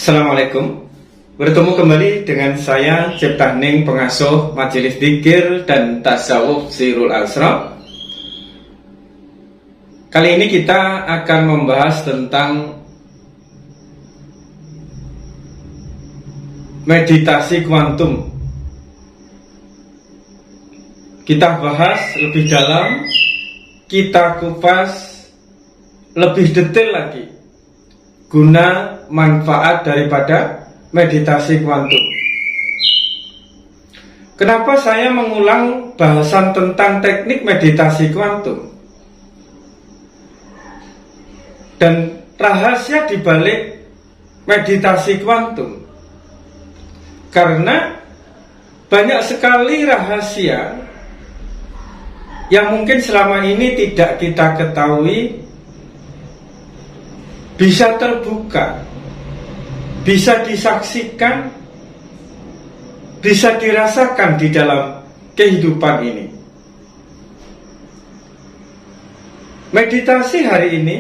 Assalamualaikum. Bertemu kembali dengan saya Cipta Hening, pengasuh Majelis Dzikir dan Tasawuf Sirul Asrar. Kali ini kita akan membahas tentang meditasi kuantum. Kita bahas lebih dalam, kita kupas lebih detail lagi guna manfaat daripada meditasi kuantum. Kenapa saya mengulang bahasan tentang teknik meditasi kuantum dan rahasia di balik meditasi kuantum? Karena banyak sekali rahasia yang mungkin selama ini tidak kita ketahui bisa terbuka, bisa disaksikan, bisa dirasakan di dalam kehidupan ini. Meditasi hari ini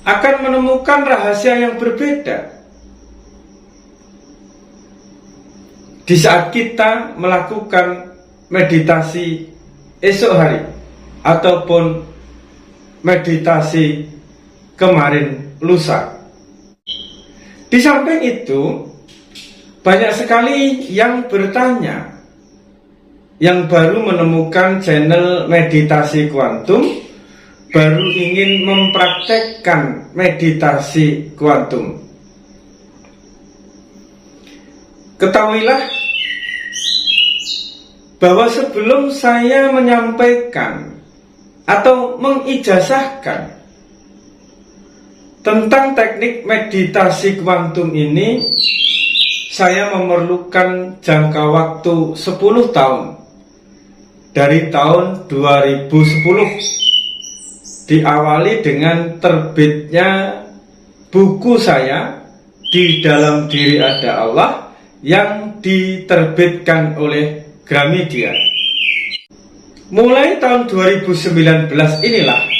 akan menemukan rahasia yang berbeda di saat kita melakukan meditasi esok hari ataupun meditasi kemarin lusa. Di samping itu, banyak sekali yang bertanya, yang baru menemukan channel meditasi kuantum, baru ingin mempraktekkan meditasi kuantum. Ketahuilah bahwa sebelum saya menyampaikan atau mengijazahkan tentang teknik meditasi kuantum ini, saya memerlukan jangka waktu 10 tahun. Dari tahun 2010 diawali dengan terbitnya buku saya Di Dalam Diri Ada Allah yang diterbitkan oleh Gramedia. Mulai tahun 2019 inilah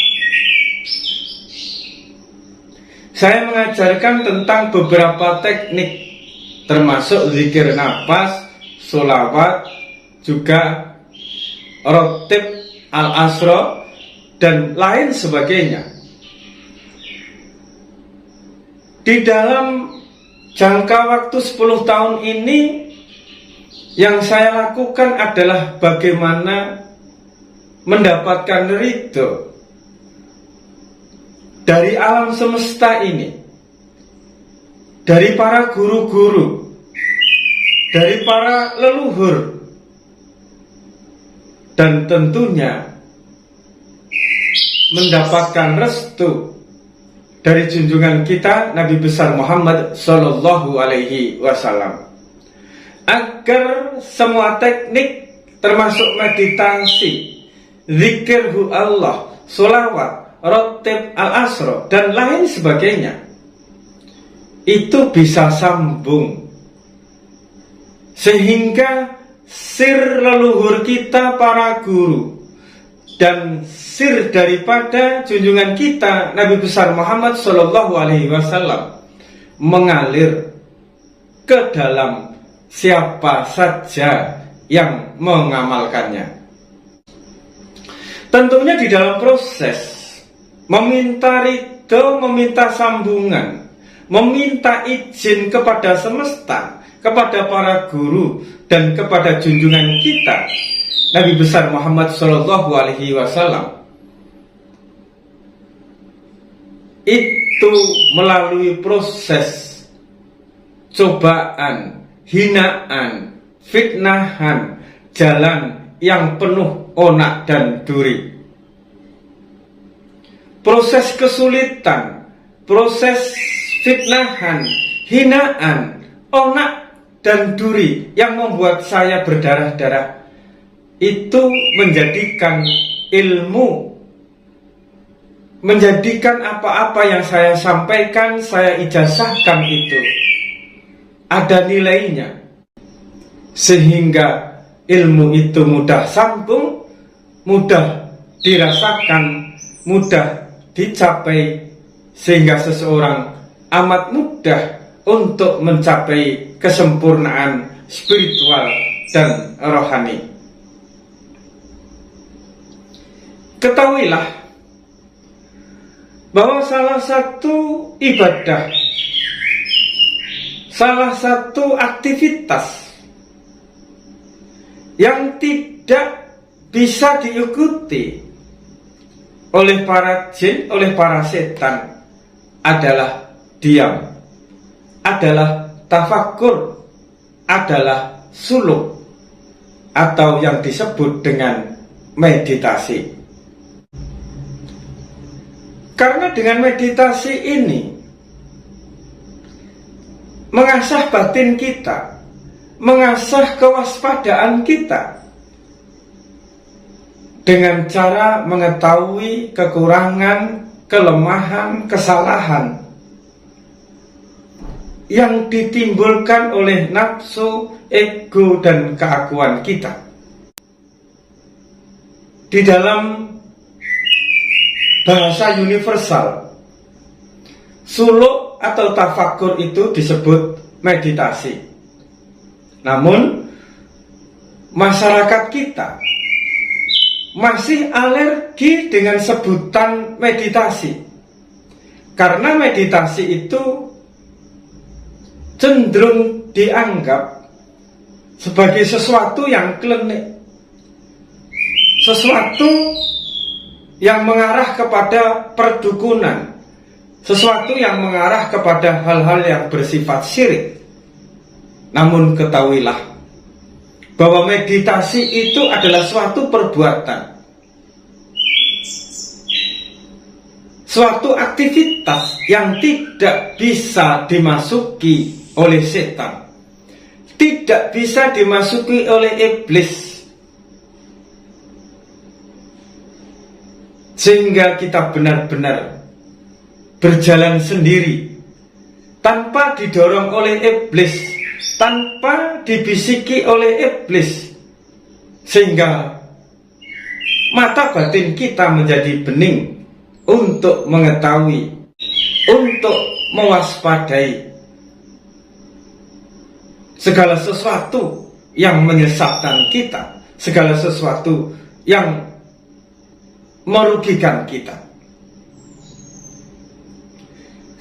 saya mengajarkan tentang beberapa teknik, termasuk zikir nafas, sholawat, juga rotib al-asra, dan lain sebagainya. Di dalam jangka waktu 10 tahun ini, yang saya lakukan adalah bagaimana mendapatkan ridho dari alam semesta ini, dari para guru-guru, dari para leluhur, dan tentunya mendapatkan restu dari junjungan kita Nabi besar Muhammad Sallallahu Alaihi Wasallam, agar semua teknik termasuk meditasi, zikirhu Allah, sholawat, rotib al-asra, dan lain sebagainya, itu bisa sambung sehingga sir leluhur kita para guru dan sir daripada junjungan kita Nabi besar Muhammad Sallallahu Alaihi Wasallam mengalir ke dalam siapa saja yang mengamalkannya. Tentunya di dalam proses meminta ridho, meminta sambungan, meminta izin kepada semesta, kepada para guru, dan kepada junjungan kita Nabi besar Muhammad Sallallahu Alaihi Wasallam, itu melalui proses cobaan, hinaan, fitnahan, jalan yang penuh onak dan duri. Proses kesulitan, proses fitnahan, hinaan, onak dan duri yang membuat saya berdarah-darah, itu menjadikan ilmu, menjadikan apa-apa yang saya sampaikan, saya ijazahkan itu ada nilainya, sehingga ilmu itu mudah sambung, mudah dirasakan, mudah dicapai, sehingga seseorang amat mudah untuk mencapai kesempurnaan spiritual dan rohani. Ketahuilah bahwa salah satu ibadah, salah satu aktivitas yang tidak bisa diikuti oleh para jin, oleh para setan adalah diam, adalah tafakur, adalah suluk, atau yang disebut dengan meditasi. Karena dengan meditasi ini mengasah batin kita, mengasah kewaspadaan kita dengan cara mengetahui kekurangan, kelemahan, kesalahan yang ditimbulkan oleh nafsu, ego, dan keakuan kita. Di dalam bahasa universal, suluk atau tafakur itu disebut meditasi. Namun masyarakat kita masih alergi dengan sebutan meditasi, karena meditasi itu cenderung dianggap sebagai sesuatu yang klinik, sesuatu yang mengarah kepada perdukunan, sesuatu yang mengarah kepada hal-hal yang bersifat syirik. Namun ketahuilah bahwa meditasi itu adalah suatu perbuatan, suatu aktivitas yang tidak bisa dimasuki oleh setan, tidak bisa dimasuki oleh iblis, sehingga kita benar-benar berjalan sendiri tanpa didorong oleh iblis, tanpa dibisiki oleh iblis, sehingga mata batin kita menjadi bening untuk mengetahui, untuk mewaspadai segala sesuatu yang menyesatkan kita, segala sesuatu yang merugikan kita.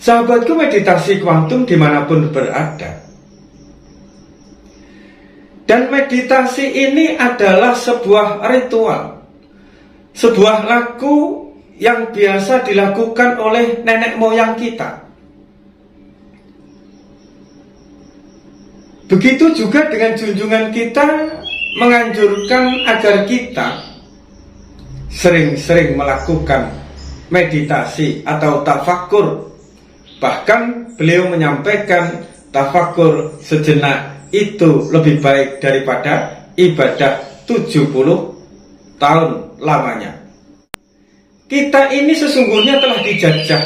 Sahabatku, meditasi kuantum dimanapun berada, dan meditasi ini adalah sebuah ritual, sebuah laku yang biasa dilakukan oleh nenek moyang kita. Begitu juga dengan junjungan kita menganjurkan agar kita sering-sering melakukan meditasi atau tafakur. Bahkan beliau menyampaikan tafakur sejenak itu lebih baik daripada ibadah 70 tahun lamanya. Kita ini sesungguhnya telah dijajah,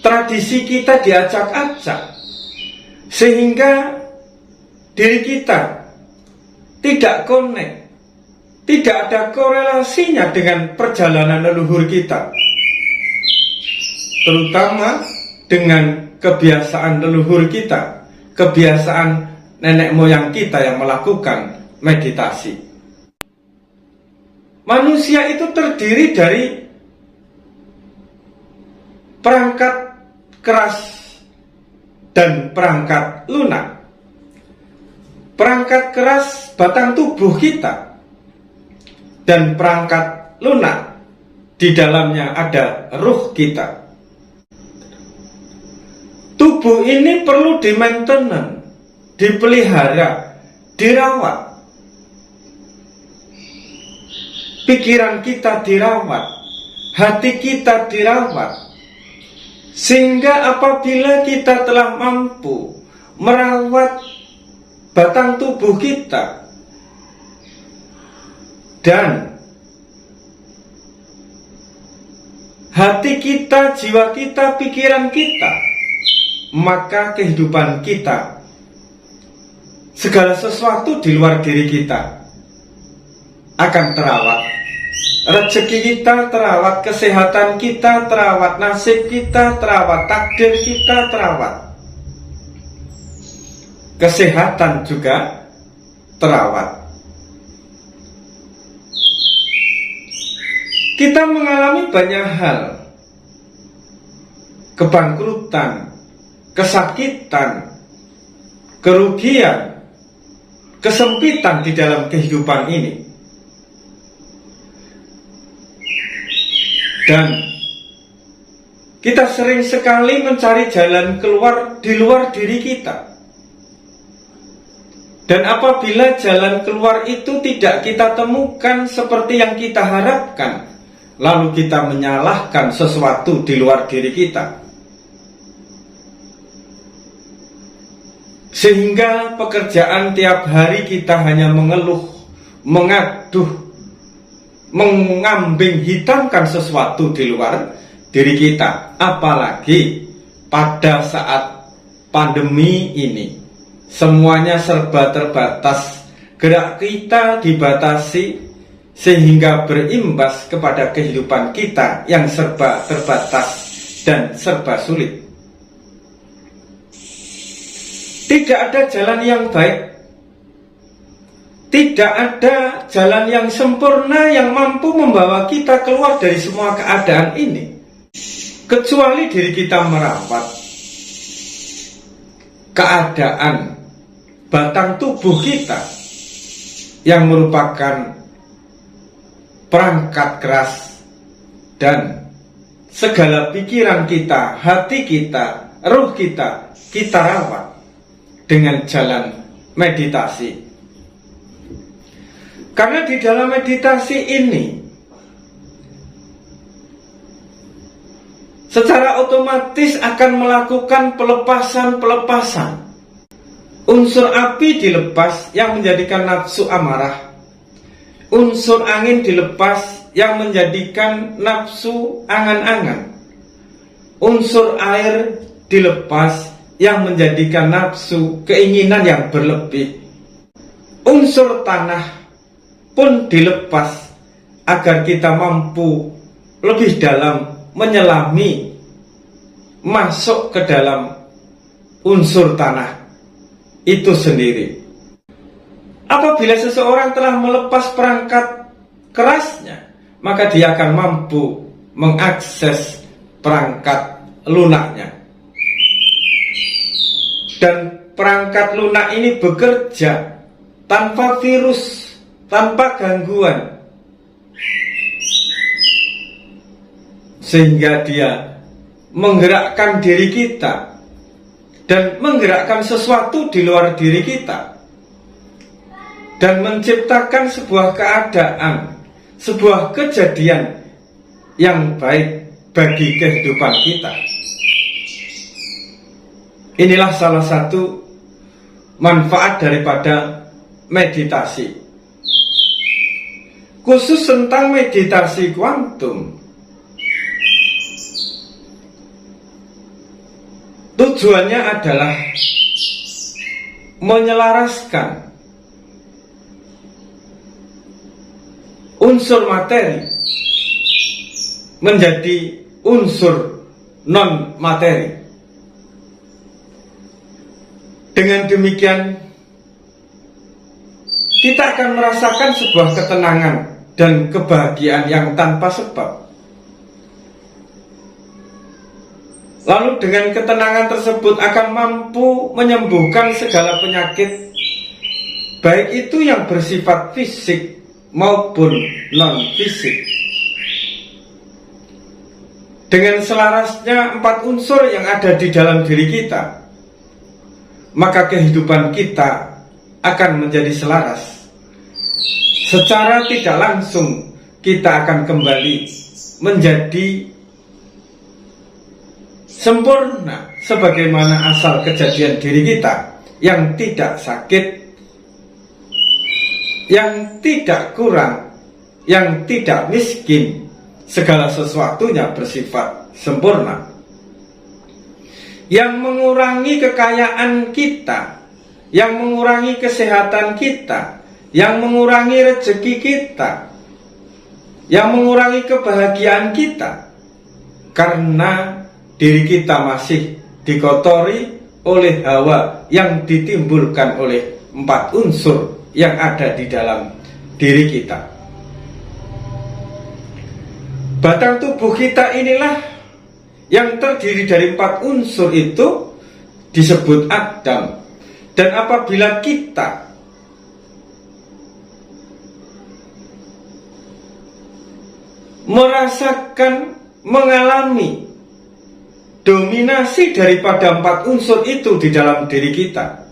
tradisi kita diacak-acak, sehingga diri kita tidak connect, tidak ada korelasinya dengan perjalanan leluhur kita, terutama dengan kebiasaan leluhur kita, kebiasaan nenek moyang kita yang melakukan meditasi. Manusia itu terdiri dari perangkat keras dan perangkat lunak. Perangkat keras batang tubuh kita, dan perangkat lunak di dalamnya ada ruh kita. Tubuh ini perlu di-maintenance, dipelihara, dirawat. Pikiran kita dirawat, hati kita dirawat, sehingga apabila kita telah mampu merawat batang tubuh kita dan hati kita, jiwa kita, pikiran kita, maka kehidupan kita, segala sesuatu di luar diri kita akan terawat. Rezeki kita terawat, kesehatan kita terawat, nasib kita terawat, takdir kita terawat. kesehatan juga terawat. Kita mengalami banyak hal, kebangkrutan, kesakitan, kerugian, kesempitan di dalam kehidupan ini. Dan kita sering sekali mencari jalan keluar di luar diri kita. Dan apabila jalan keluar itu tidak kita temukan seperti yang kita harapkan, lalu kita menyalahkan sesuatu di luar diri kita, sehingga pekerjaan tiap hari kita hanya mengeluh, mengaduh, mengambing hitamkan sesuatu di luar diri kita. Apalagi pada saat pandemi ini, semuanya serba terbatas, gerak kita dibatasi, sehingga berimbas kepada kehidupan kita yang serba terbatas dan serba sulit. Tidak ada jalan yang baik, tidak ada jalan yang sempurna yang mampu membawa kita keluar dari semua keadaan ini, kecuali diri kita merawat keadaan batang tubuh kita yang merupakan perangkat keras, dan segala pikiran kita, hati kita, ruh kita, kita rawat dengan jalan meditasi. Karena di dalam meditasi ini secara otomatis akan melakukan pelepasan. Unsur api dilepas yang menjadikan nafsu amarah. Unsur angin dilepas yang menjadikan nafsu angan-angan. Unsur air dilepas yang menjadikan nafsu keinginan yang berlebih. Unsur tanah pun dilepas agar kita mampu lebih dalam menyelami, masuk ke dalam unsur tanah itu sendiri. Apabila seseorang telah melepas perangkat kerasnya, maka dia akan mampu mengakses perangkat lunaknya. Dan perangkat lunak ini bekerja tanpa virus, tanpa gangguan, sehingga dia menggerakkan diri kita dan menggerakkan sesuatu di luar diri kita, dan menciptakan sebuah keadaan, sebuah kejadian yang baik bagi kehidupan kita. Inilah salah satu manfaat daripada meditasi. Khusus tentang meditasi kuantum, tujuannya adalah menyelaraskan unsur materi menjadi unsur non-materi. Dengan demikian, kita akan merasakan sebuah ketenangan dan kebahagiaan yang tanpa sebab. Lalu dengan ketenangan tersebut akan mampu menyembuhkan segala penyakit, baik itu yang bersifat fisik maupun non-fisik. Dengan selarasnya 4 unsur yang ada di dalam diri kita, maka kehidupan kita akan menjadi selaras. Secara tidak langsung kita akan kembali menjadi sempurna sebagaimana asal kejadian diri kita, yang tidak sakit, yang tidak kurang, yang tidak miskin, segala sesuatunya bersifat sempurna. Yang mengurangi kekayaan kita, yang mengurangi kesehatan kita, yang mengurangi rezeki kita, yang mengurangi kebahagiaan kita, karena diri kita masih dikotori oleh hawa yang ditimbulkan oleh 4 unsur yang ada di dalam diri kita. Batang tubuh kita inilah yang terdiri dari 4 unsur itu disebut Adam. Dan apabila kita merasakan, mengalami dominasi daripada 4 unsur itu di dalam diri kita,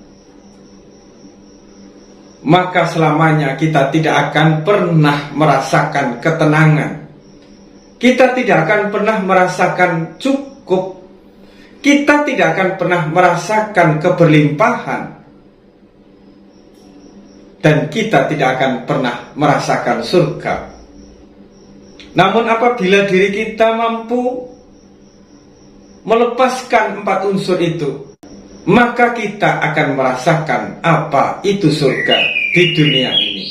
maka selamanya kita tidak akan pernah merasakan ketenangan. Kita tidak akan pernah merasakan cukup. Kita tidak akan pernah merasakan keberlimpahan. Dan kita tidak akan pernah merasakan surga. Namun apabila diri kita mampu melepaskan 4 unsur itu, maka kita akan merasakan apa itu surga di dunia ini.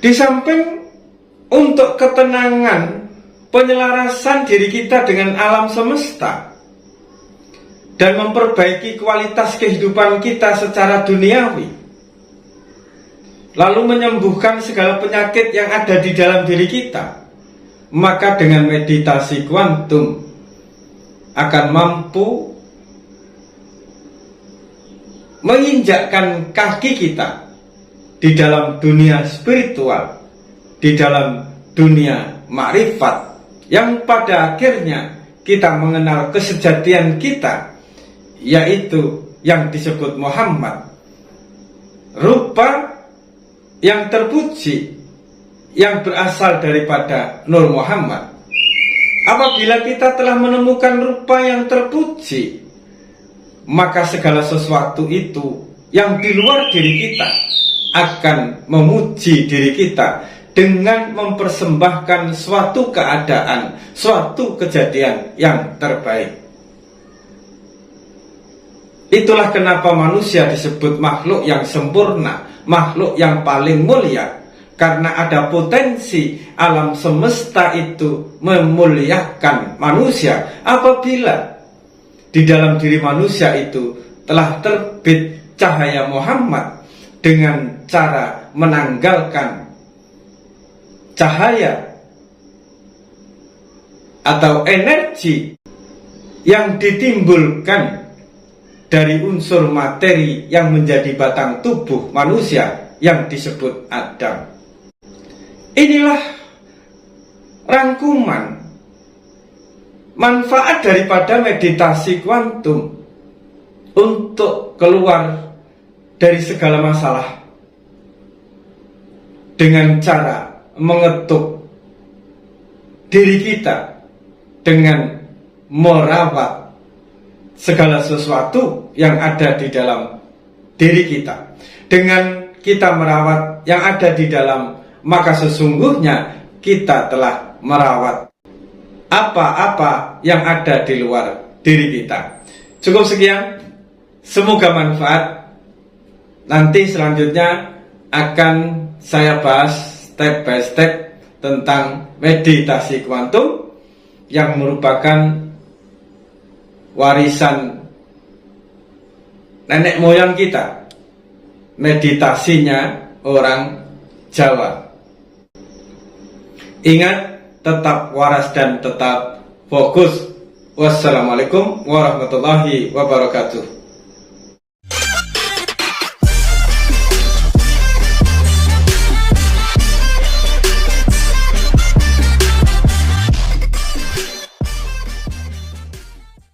Di samping untuk ketenangan, penyelarasan diri kita dengan alam semesta, dan memperbaiki kualitas kehidupan kita secara duniawi, lalu menyembuhkan segala penyakit yang ada di dalam diri kita, maka dengan meditasi kuantum akan mampu menginjakkan kaki kita di dalam dunia spiritual, di dalam dunia makrifat, yang pada akhirnya kita mengenal kesejatian kita, yaitu yang disebut Muhammad, rupa yang terpuji yang berasal daripada Nur Muhammad. Apabila kita telah menemukan rupa yang terpuji, maka segala sesuatu itu yang di luar diri kita akan memuji diri kita dengan mempersembahkan suatu keadaan, suatu kejadian yang terbaik. Itulah kenapa manusia disebut makhluk yang sempurna, makhluk yang paling mulia, karena ada potensi alam semesta itu memuliakan manusia apabila di dalam diri manusia itu telah terbit cahaya Muhammad dengan cara menanggalkan cahaya atau energi yang ditimbulkan dari unsur materi yang menjadi batang tubuh manusia yang disebut Adam. Inilah rangkuman manfaat daripada meditasi kuantum untuk keluar dari segala masalah dengan cara mengetuk diri kita dengan merawat segala sesuatu yang ada di dalam diri kita. Dengan kita merawat yang ada di dalam, maka sesungguhnya kita telah merawat apa-apa yang ada di luar diri kita. Cukup sekian, semoga manfaat. Nanti selanjutnya akan saya bahas step by step tentang meditasi kuantum yang merupakan warisan nenek moyang kita, meditasinya orang Jawa. Ingat, tetap waras dan tetap fokus. Wassalamualaikum warahmatullahi wabarakatuh.